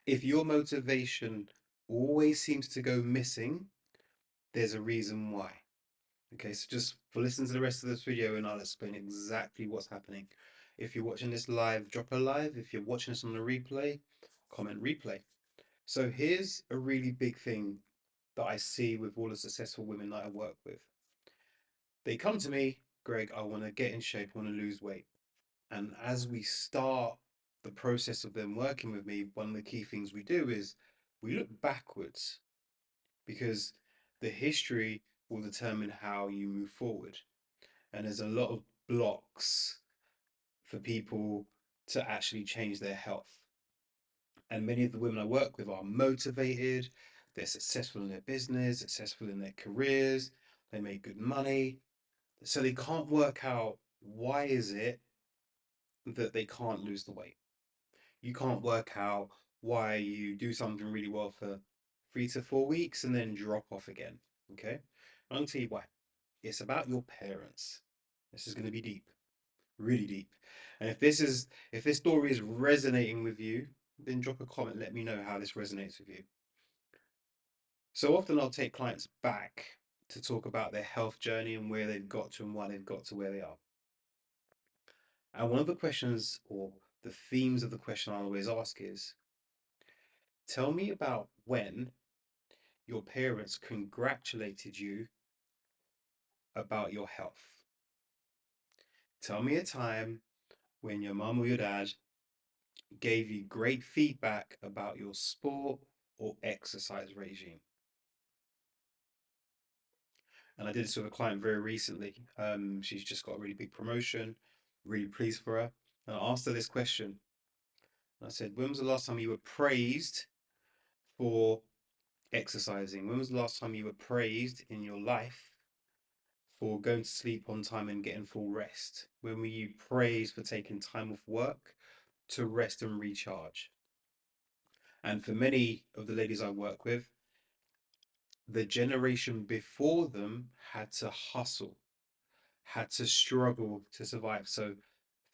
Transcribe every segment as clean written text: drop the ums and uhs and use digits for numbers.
If your motivation always seems to go missing, there's a reason why. Okay, so just listen to the rest of this video and I'll explain exactly what's happening. If you're watching this live, drop a live. If you're watching this on the replay, comment replay. So here's a really big thing that I see with all the successful women that I work with. They come to me, Greg, I want to get in shape, I want to lose weight. And as we start the process of them working with me, one of the key things we do is we look backwards because the history will determine how you move forward. And there's a lot of blocks for people to actually change their health. And many of the women I work with are motivated, they're successful in their business, successful in their careers, they make good money. So they can't work out why is it that they can't lose the weight. You can't work out why you do something really well for 3 to 4 weeks and then drop off again. Okay? I'll tell you why. It's about your parents. This is going to be deep, really deep. And if this story is resonating with you, then drop a comment. Let me know how this resonates with you. So often I'll take clients back to talk about their health journey and where they've got to and why they've got to where they are. And one of the questions or the themes of the question I always ask is, tell me about when your parents congratulated you about your health. Tell me a time when your mum or your dad gave you great feedback about your sport or exercise regime. And I did this with a client very recently. She's just got a really big promotion, really pleased for her. And I asked her this question. I said, when was the last time you were praised for exercising? When was the last time you were praised in your life for going to sleep on time and getting full rest? When were you praised for taking time off work to rest and recharge? And for many of the ladies I work with, the generation before them had to hustle, had to struggle to survive. So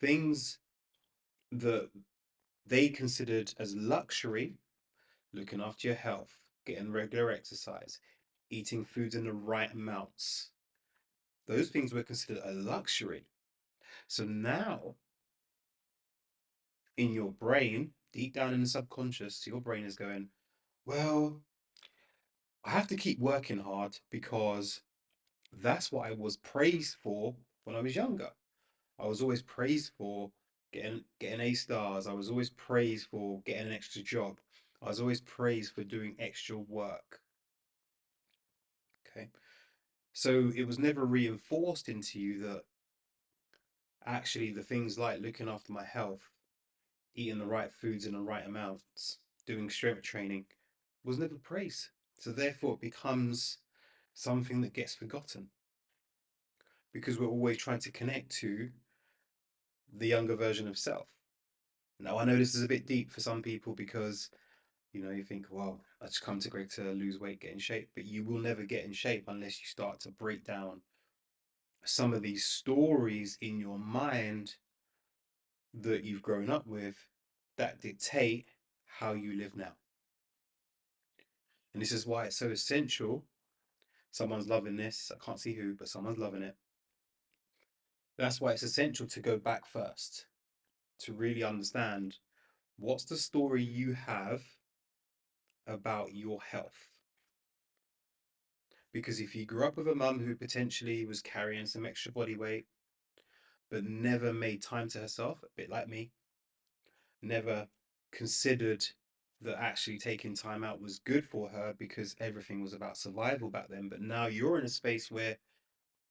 things that they considered as luxury, looking after your health, getting regular exercise, eating foods in the right amounts, those things were considered a luxury. So now in your brain, deep down in the subconscious, your brain is going, well, I have to keep working hard because that's what I was praised for when I was younger. I was always praised for getting A stars. I was always praised for getting an extra job. I was always praised for doing extra work. Okay. So it was never reinforced into you that actually the things like looking after my health, eating the right foods in the right amounts, doing strength training was never praised. So therefore it becomes something that gets forgotten because we're always trying to connect to the younger version of self. Now I know this is a bit deep for some people because you think, well, I just come to Greg to lose weight, get in shape, but you will never get in shape unless you start to break down some of these stories in your mind that you've grown up with that dictate how you live now. And this is why it's so essential. Someone's loving this. I can't see who, but someone's loving it. That's why it's essential to go back first to really understand what's the story you have about your health. Because if you grew up with a mum who potentially was carrying some extra body weight, but never made time to herself, a bit like me, never considered that actually taking time out was good for her because everything was about survival back then. But now you're in a space where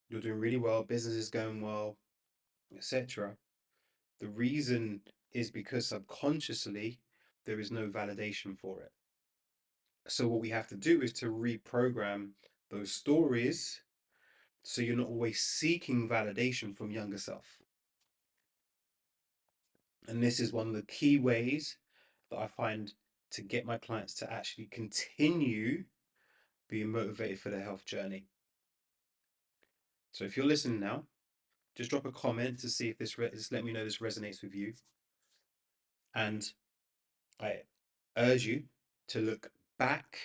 you're doing really well, business is going well, etc. The reason is because subconsciously there is no validation for it. So what we have to do is to reprogram those stories so you're not always seeking validation from younger self. And this is one of the key ways that I find to get my clients to actually continue being motivated for their health journey. So if you're listening now, just drop a comment to see if just let me know this resonates with you. And I urge you to look back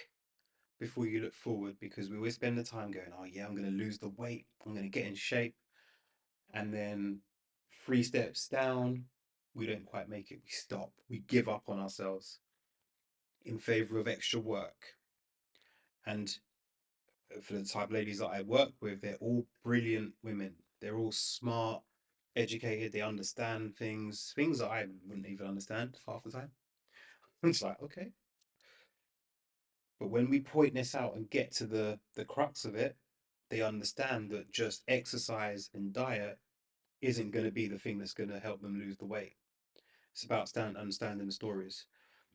before you look forward, because we always spend the time going, oh yeah, I'm going to lose the weight, I'm going to get in shape. And then 3 steps down, we don't quite make it. We stop, we give up on ourselves in favor of extra work. And for the type of ladies that I work with, they're all brilliant women. They're all smart, educated, they understand things that I wouldn't even understand half the time. It's like, okay. But when we point this out and get to the crux of it, they understand that just exercise and diet isn't going to be the thing that's going to help them lose the weight. It's about understanding the stories.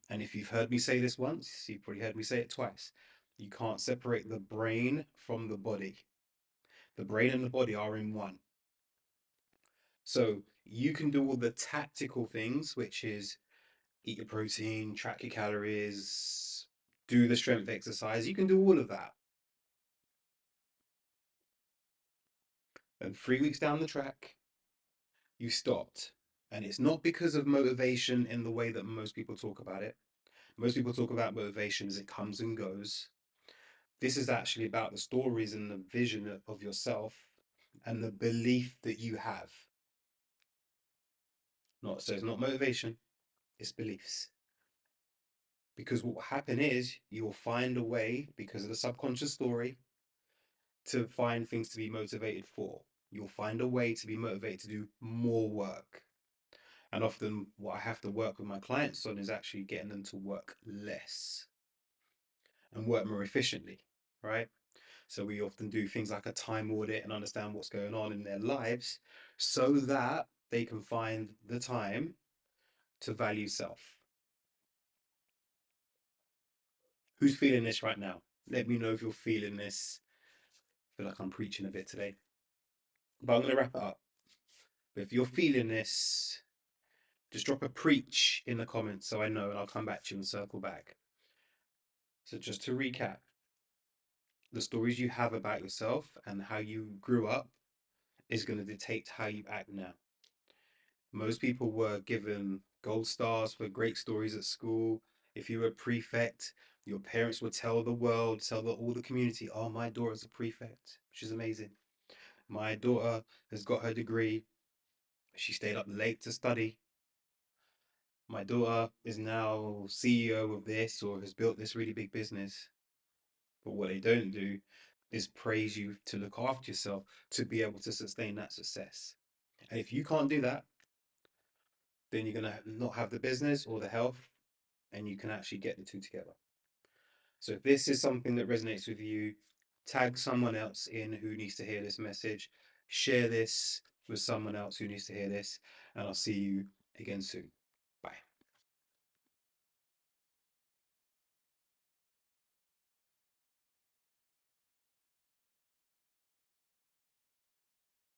And if you've heard me say this once, you've probably heard me say it twice. You can't separate the brain from the body. The brain and the body are in one. So you can do all the tactical things, which is eat your protein, track your calories, do the strength exercise. You can do all of that. And 3 weeks down the track, you stopped. And it's not because of motivation in the way that most people talk about it. Most people talk about motivation as it comes and goes. This is actually about the stories and the vision of yourself and the belief that you have. Not so it's not motivation, it's beliefs. Because what will happen is you will find a way, because of the subconscious story, to find things to be motivated for. You'll find a way to be motivated to do more work. And often, what I have to work with my clients on is actually getting them to work less and work more efficiently, right? So we often do things like a time audit and understand what's going on in their lives so that they can find the time to value self. Who's feeling this right now? Let me know if you're feeling this. I feel like I'm preaching a bit today, but I'm going to wrap it up. But if you're feeling this, just drop a preach in the comments so I know, and I'll come back to you and circle back. So, just to recap, the stories you have about yourself and how you grew up is going to dictate how you act now. Most people were given gold stars for great stories at school. If you were a prefect, your parents would tell the world, tell all the community, oh, my daughter's a prefect, which is amazing. My daughter has got her degree. She stayed up late to study. My daughter is now CEO of this or has built this really big business. But what they don't do is praise you to look after yourself to be able to sustain that success. And if you can't do that, then you're going to not have the business or the health, and you can actually get the two together. So if this is something that resonates with you, tag someone else in who needs to hear this message, share this with someone else who needs to hear this, and I'll see you again soon.